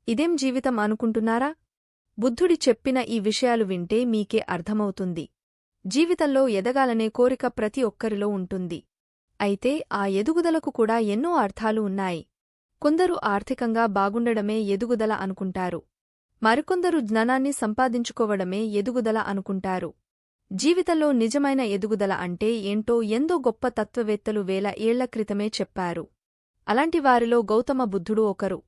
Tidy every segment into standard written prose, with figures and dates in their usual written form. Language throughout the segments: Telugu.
ఇదేం జీవితం అనుకుంటున్నారా? బుద్ధుడి చెప్పిన ఈ విషయాలు వింటే మీకే అర్థమవుతుంది. జీవితంలో ఎదగాలనే కోరిక ప్రతి ఒక్కరిలో ఉంటుంది. అయితే ఆ ఎదుగుదలకు కూడా ఎన్నో అర్థాలు ఉన్నాయి. కొందరు ఆర్థికంగా బాగుండడమే ఎదుగుదల అనుకుంటారు. మరికొందరు జ్ఞానాన్ని సంపాదించుకోవడమే ఎదుగుదల అనుకుంటారు. జీవితంలో నిజమైన ఎదుగుదల అంటే ఏంటో ఎందో గొప్ప తత్వవేత్తలు వేల ఏళ్ల క్రితమే చెప్పారు. అలాంటి వారిలో గౌతమ బుద్ధుడు ఒకరు.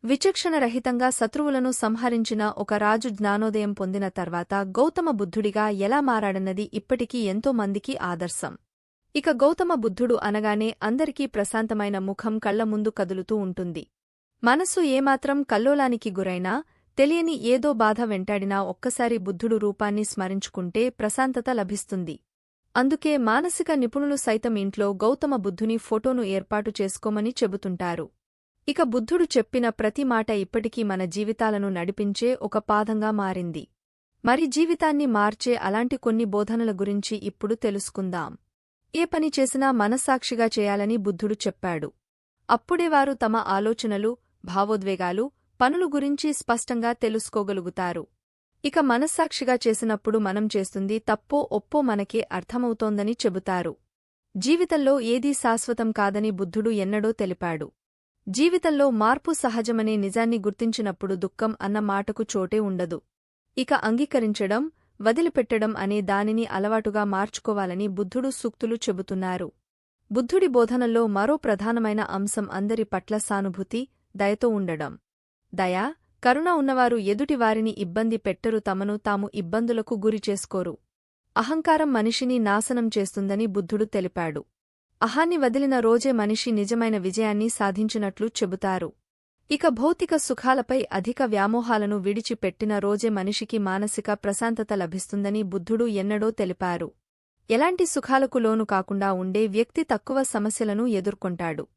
విచక్షణరహితంగా శత్రువులను సంహరించిన ఒక రాజు జ్ఞానోదయం పొందిన తర్వాత గౌతమ బుద్ధుడిగా ఎలా మారాడన్నది ఇప్పటికీ ఎంతో మందికి ఆదర్శం. ఇక గౌతమ బుద్ధుడు అనగానే అందరికీ ప్రశాంతమైన ముఖం కళ్ల ముందు కదులుతూ ఉంటుంది. మనస్సు ఏమాత్రం కల్లోలానికి గురైనా, తెలియని ఏదో బాధ వెంటాడినా ఒక్కసారి బుద్ధుడు రూపాన్ని స్మరించుకుంటే ప్రశాంతత లభిస్తుంది. అందుకే మానసిక నిపుణులు సైతం ఇంట్లో గౌతమ బుద్ధుని ఫోటోను ఏర్పాటు చేసుకోమని చెబుతుంటారు. ఇక బుద్ధుడు చెప్పిన ప్రతి మాట ఇప్పటికీ మన జీవితాలను నడిపించే ఒక పాదంగా మారింది. మరి జీవితాన్ని మార్చే అలాంటి కొన్ని బోధనల గురించి ఇప్పుడు తెలుసుకుందాం. ఏ పని చేసినా మనస్సాక్షిగా చేయాలని బుద్ధుడు చెప్పాడు. అప్పుడే వారు తమ ఆలోచనలు, భావోద్వేగాలు, పనులు గురించి స్పష్టంగా తెలుసుకోగలుగుతారు. ఇక మనస్సాక్షిగా చేసినప్పుడు మనం చేస్తుంది తప్పో ఒప్పో మనకే అర్థమవుతోందని చెబుతారు. జీవితంలో ఏదీ శాశ్వతం కాదని బుద్ధుడు ఎన్నడో తెలిపాడు. జీవితంలో మార్పు సహజమనే నిజాన్ని గుర్తించినప్పుడు దుఃఖం అన్న మాటకు చోటే ఉండదు. ఇక అంగీకరించడం, వదిలిపెట్టడం అనే దానిని అలవాటుగా మార్చుకోవాలని బుద్ధుడు సూక్తులు చెబుతున్నారు. బుద్ధుడి బోధనల్లో మరో ప్రధానమైన అంశం అందరి పట్ల సానుభూతి, దయతో ఉండడం. దయ, కరుణ ఉన్నవారు ఎదుటివారిని ఇబ్బంది పెట్టరు, తమను తాము ఇబ్బందులకు గురిచేసుకోరు. అహంకారం మనిషిని నాశనం చేస్తుందని బుద్ధుడు తెలిపాడు. అహాన్ని వదిలిన రోజే మనిషి నిజమైన విజయాన్ని సాధించినట్లు చెబుతారు. ఇక భౌతిక సుఖాలపై అధిక వ్యామోహాలను విడిచిపెట్టిన రోజే మనిషికి మానసిక ప్రశాంతత లభిస్తుందని బుద్ధుడు ఎన్నడో తెలిపారు. ఎలాంటి సుఖాలకు లోను కాకుండా ఉండే వ్యక్తి తక్కువ సమస్యలను ఎదుర్కొంటాడు.